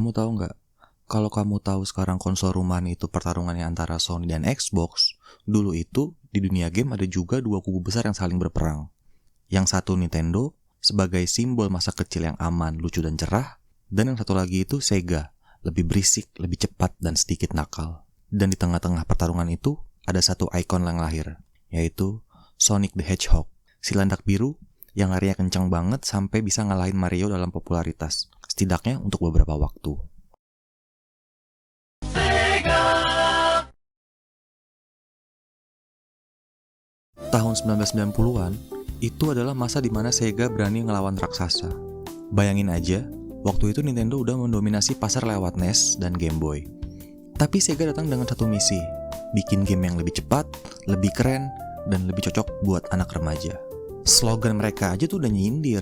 Kamu tahu nggak? Kalau kamu tahu sekarang konsol rumahan itu pertarungannya antara Sony dan Xbox, dulu itu di dunia game ada juga dua kubu besar yang saling berperang. Yang satu Nintendo sebagai simbol masa kecil yang aman, lucu dan cerah, dan yang satu lagi itu Sega, lebih berisik, lebih cepat dan sedikit nakal. Dan di tengah-tengah pertarungan itu ada satu ikon yang lahir, yaitu Sonic the Hedgehog, si landak biru yang larinya kencang banget sampai bisa ngalahin Mario dalam popularitas, setidaknya untuk beberapa waktu. Tahun 1990-an, itu adalah masa di mana Sega berani ngelawan raksasa. Bayangin aja, waktu itu Nintendo udah mendominasi pasar lewat NES dan Game Boy. Tapi Sega datang dengan satu misi, bikin game yang lebih cepat, lebih keren, dan lebih cocok buat anak remaja. Slogan mereka aja tuh udah nyindir,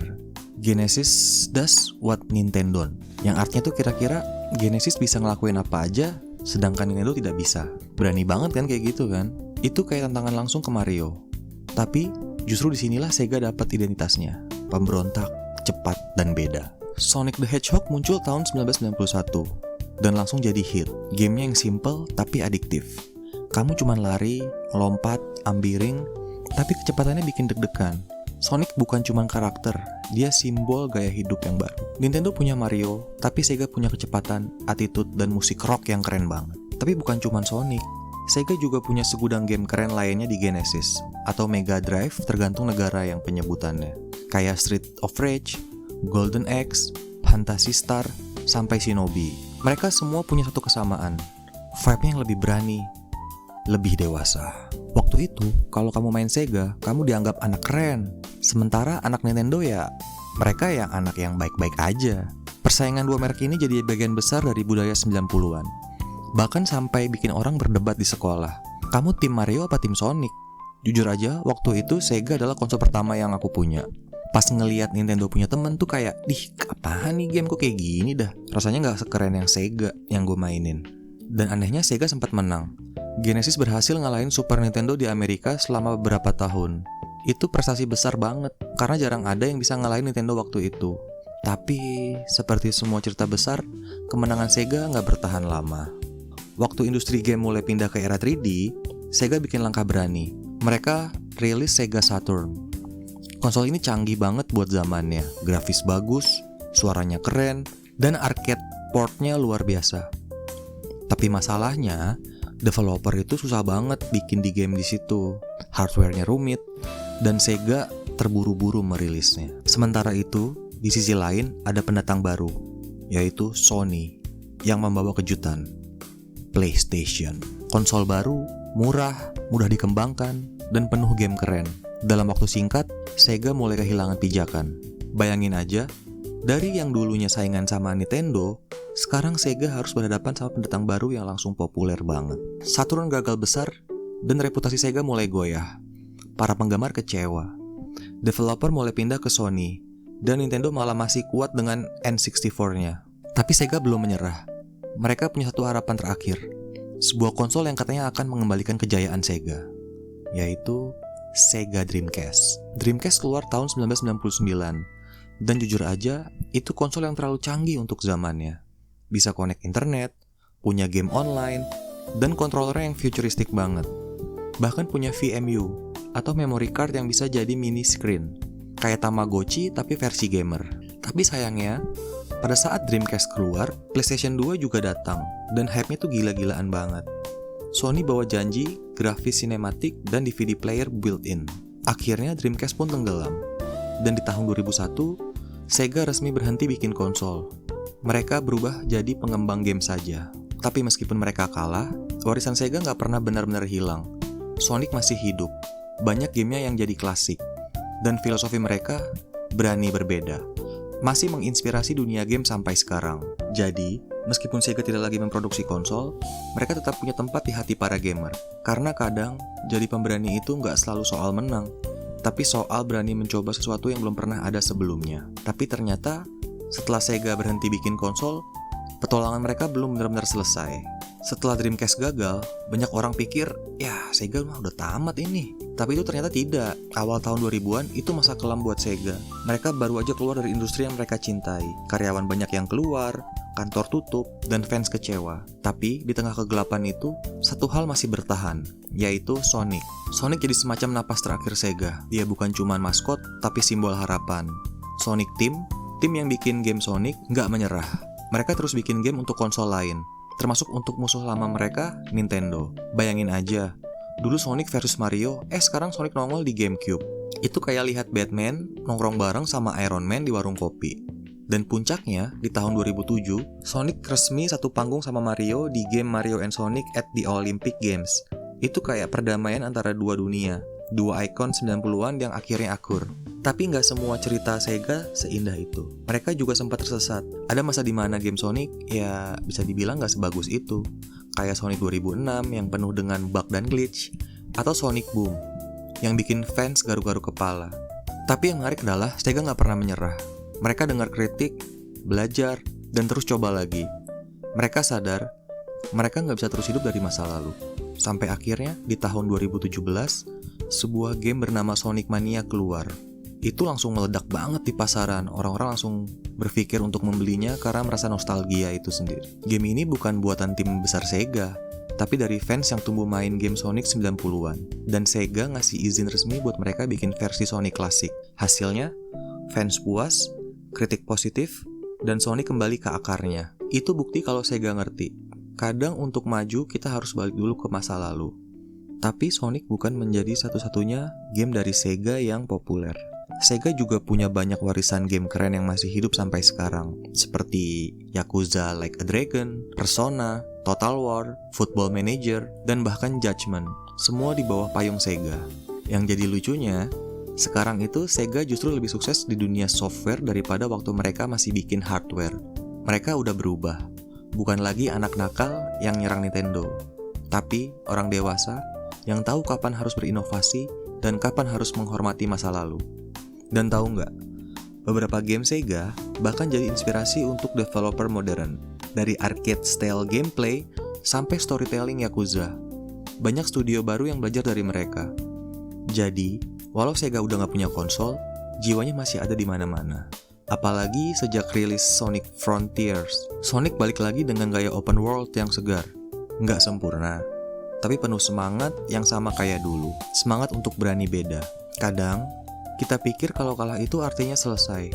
Genesis does what Nintendo, yang artinya tuh kira-kira Genesis bisa ngelakuin apa aja, sedangkan Nintendo tidak bisa. Berani banget kan kayak gitu kan? Itu kayak tantangan langsung ke Mario. Tapi justru disinilah Sega dapat identitasnya, pemberontak, cepat, dan beda. Sonic the Hedgehog muncul tahun 1991 dan langsung jadi hit. Gamenya yang simple tapi adiktif. Kamu cuma lari, lompat, ambiring, tapi kecepatannya bikin deg-degan. Sonic bukan cuma karakter, dia simbol gaya hidup yang baru. Nintendo punya Mario, tapi Sega punya kecepatan, attitude, dan musik rock yang keren banget. Tapi bukan cuma Sonic, Sega juga punya segudang game keren lainnya di Genesis atau Mega Drive tergantung negara yang penyebutannya. Kayak Street of Rage, Golden Axe, Phantasy Star, sampai Shinobi. Mereka semua punya satu kesamaan, vibe-nya yang lebih berani, lebih dewasa. Waktu itu, kalau kamu main Sega, kamu dianggap anak keren. Sementara anak Nintendo ya, mereka yang anak yang baik-baik aja. Persaingan dua merek ini jadi bagian besar dari budaya 90-an. Bahkan sampai bikin orang berdebat di sekolah. Kamu tim Mario apa tim Sonic? Jujur aja, waktu itu Sega adalah konsol pertama yang aku punya. Pas ngeliat Nintendo punya temen tuh kayak, apaan nih game kok kayak gini dah. Rasanya gak sekeren yang Sega yang gue mainin. Dan anehnya Sega sempat menang. Genesis berhasil ngalahin Super Nintendo di Amerika selama beberapa tahun. Itu prestasi besar banget, karena jarang ada yang bisa ngalahin Nintendo waktu itu. Tapi, seperti semua cerita besar, kemenangan Sega gak bertahan lama. Waktu industri game mulai pindah ke era 3D, Sega bikin langkah berani. Mereka rilis Sega Saturn. Konsol ini canggih banget buat zamannya. Grafis bagus, suaranya keren, dan arcade portnya luar biasa. Tapi masalahnya, developer itu susah banget bikin di game di situ. Hardware-nya rumit, dan Sega terburu-buru merilisnya. Sementara itu, di sisi lain ada pendatang baru, yaitu Sony, yang membawa kejutan. PlayStation. Konsol baru, murah, mudah dikembangkan, dan penuh game keren. Dalam waktu singkat, Sega mulai kehilangan pijakan. Bayangin aja, dari yang dulunya saingan sama Nintendo, sekarang Sega harus berhadapan sama pendatang baru yang langsung populer banget. Saturn gagal besar, dan reputasi Sega mulai goyah. Para penggemar kecewa. Developer mulai pindah ke Sony, dan Nintendo malah masih kuat dengan N64-nya. Tapi Sega belum menyerah. Mereka punya satu harapan terakhir, sebuah konsol yang katanya akan mengembalikan kejayaan Sega, yaitu Sega Dreamcast. Dreamcast keluar tahun 1999, dan jujur aja, itu konsol yang terlalu canggih untuk zamannya. Bisa connect internet, punya game online, dan kontrolernya yang futuristik banget. Bahkan punya VMU, atau memory card yang bisa jadi mini screen, kayak Tamagotchi tapi versi gamer. Tapi sayangnya, pada saat Dreamcast keluar, PlayStation 2 juga datang, dan hype-nya tuh gila-gilaan banget. Sony bawa janji, grafis sinematik, dan DVD player built-in. Akhirnya Dreamcast pun tenggelam. Dan di tahun 2001, Sega resmi berhenti bikin konsol. Mereka berubah jadi pengembang game saja. Tapi meskipun mereka kalah, warisan Sega nggak pernah benar-benar hilang. Sonic masih hidup, banyak gamenya yang jadi klasik. Dan filosofi mereka berani berbeda. Masih menginspirasi dunia game sampai sekarang. Jadi, meskipun Sega tidak lagi memproduksi konsol, mereka tetap punya tempat di hati para gamer. Karena kadang, jadi pemberani itu nggak selalu soal menang, tapi soal berani mencoba sesuatu yang belum pernah ada sebelumnya. Tapi ternyata, setelah Sega berhenti bikin konsol, petualangan mereka belum benar-benar selesai. Setelah Dreamcast gagal, banyak orang pikir, ya Sega mah udah tamat ini. Tapi itu ternyata tidak. Awal tahun 2000-an itu masa kelam buat Sega. Mereka baru aja keluar dari industri yang mereka cintai. Karyawan banyak yang keluar, kantor tutup, dan fans kecewa. Tapi di tengah kegelapan itu, satu hal masih bertahan, yaitu Sonic. Sonic jadi semacam napas terakhir Sega. Dia bukan cuma maskot, tapi simbol harapan. Sonic Team yang bikin game Sonic, nggak menyerah. Mereka terus bikin game untuk konsol lain, termasuk untuk musuh lama mereka, Nintendo. Bayangin aja, dulu Sonic versus Mario, sekarang Sonic nongol di GameCube. Itu kayak lihat Batman nongkrong bareng sama Iron Man di warung kopi. Dan puncaknya, di tahun 2007, Sonic resmi satu panggung sama Mario di game Mario and Sonic at the Olympic Games. Itu kayak perdamaian antara dua dunia, dua ikon 90-an yang akhirnya akur. Tapi nggak semua cerita Sega seindah itu. Mereka juga sempat tersesat. Ada masa di mana game Sonic, ya bisa dibilang nggak sebagus itu. Kayak Sonic 2006 yang penuh dengan bug dan glitch, atau Sonic Boom yang bikin fans garu-garu kepala. Tapi yang menarik adalah Sega nggak pernah menyerah. Mereka dengar kritik, belajar, dan terus coba lagi. Mereka sadar, mereka nggak bisa terus hidup dari masa lalu. Sampai akhirnya di tahun 2017, sebuah game bernama Sonic Mania keluar. Itu langsung meledak banget di pasaran. Orang-orang langsung berpikir untuk membelinya karena merasa nostalgia itu sendiri. Game ini bukan buatan tim besar Sega, tapi dari fans yang tumbuh main game Sonic 90-an. Dan Sega ngasih izin resmi buat mereka bikin versi Sonic klasik. Hasilnya, fans puas, kritik positif, dan Sonic kembali ke akarnya. Itu bukti kalau Sega ngerti. Kadang untuk maju kita harus balik dulu ke masa lalu. Tapi Sonic bukan menjadi satu-satunya game dari Sega yang populer. Sega juga punya banyak warisan game keren yang masih hidup sampai sekarang, seperti Yakuza Like a Dragon, Persona, Total War, Football Manager, dan bahkan Judgment. Semua di bawah payung Sega. Yang jadi lucunya, sekarang itu Sega justru lebih sukses di dunia software daripada waktu mereka masih bikin hardware. Mereka udah berubah. Bukan lagi anak nakal yang nyerang Nintendo, tapi orang dewasa yang tahu kapan harus berinovasi dan kapan harus menghormati masa lalu. Dan tahu nggak, beberapa game Sega bahkan jadi inspirasi untuk developer modern. Dari arcade-style gameplay sampai storytelling Yakuza. Banyak studio baru yang belajar dari mereka. Jadi, walau Sega udah nggak punya konsol, jiwanya masih ada di mana-mana. Apalagi sejak rilis Sonic Frontiers. Sonic balik lagi dengan gaya open world yang segar. Nggak sempurna, tapi penuh semangat yang sama kayak dulu. Semangat untuk berani beda. Kadang, kita pikir kalau kalah itu artinya selesai.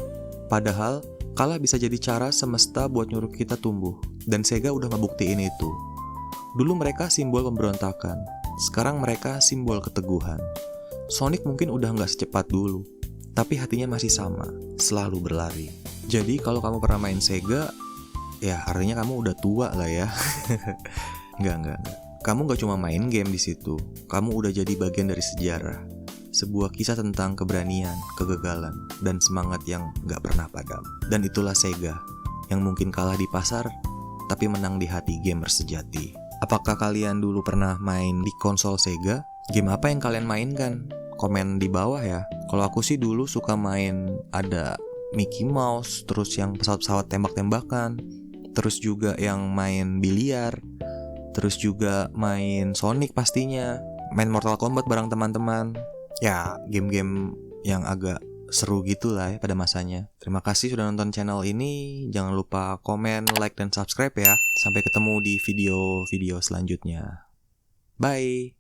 Padahal, kalah bisa jadi cara semesta buat nyuruh kita tumbuh. Dan Sega udah ngebuktiin itu. Dulu mereka simbol pemberontakan. Sekarang mereka simbol keteguhan. Sonic mungkin udah nggak secepat dulu. Tapi hatinya masih sama. Selalu berlari. Jadi kalau kamu pernah main Sega, ya artinya kamu udah tua lah ya. Enggak. Kamu nggak cuma main game di situ. Kamu udah jadi bagian dari sejarah. Sebuah kisah tentang keberanian, kegagalan, dan semangat yang gak pernah padam. Dan itulah Sega, yang mungkin kalah di pasar, tapi menang di hati gamer sejati. Apakah kalian dulu pernah main di konsol Sega? Game apa yang kalian mainkan? Komen di bawah ya. Kalau aku sih dulu suka main ada Mickey Mouse, terus yang pesawat-pesawat tembak-tembakan, terus juga yang main biliar, terus juga main Sonic pastinya, main Mortal Kombat bareng teman-teman. Ya, game-game yang agak seru gitu lah ya pada masanya. Terima kasih sudah nonton channel ini. Jangan lupa komen, like, dan subscribe ya. Sampai ketemu di video-video selanjutnya. Bye!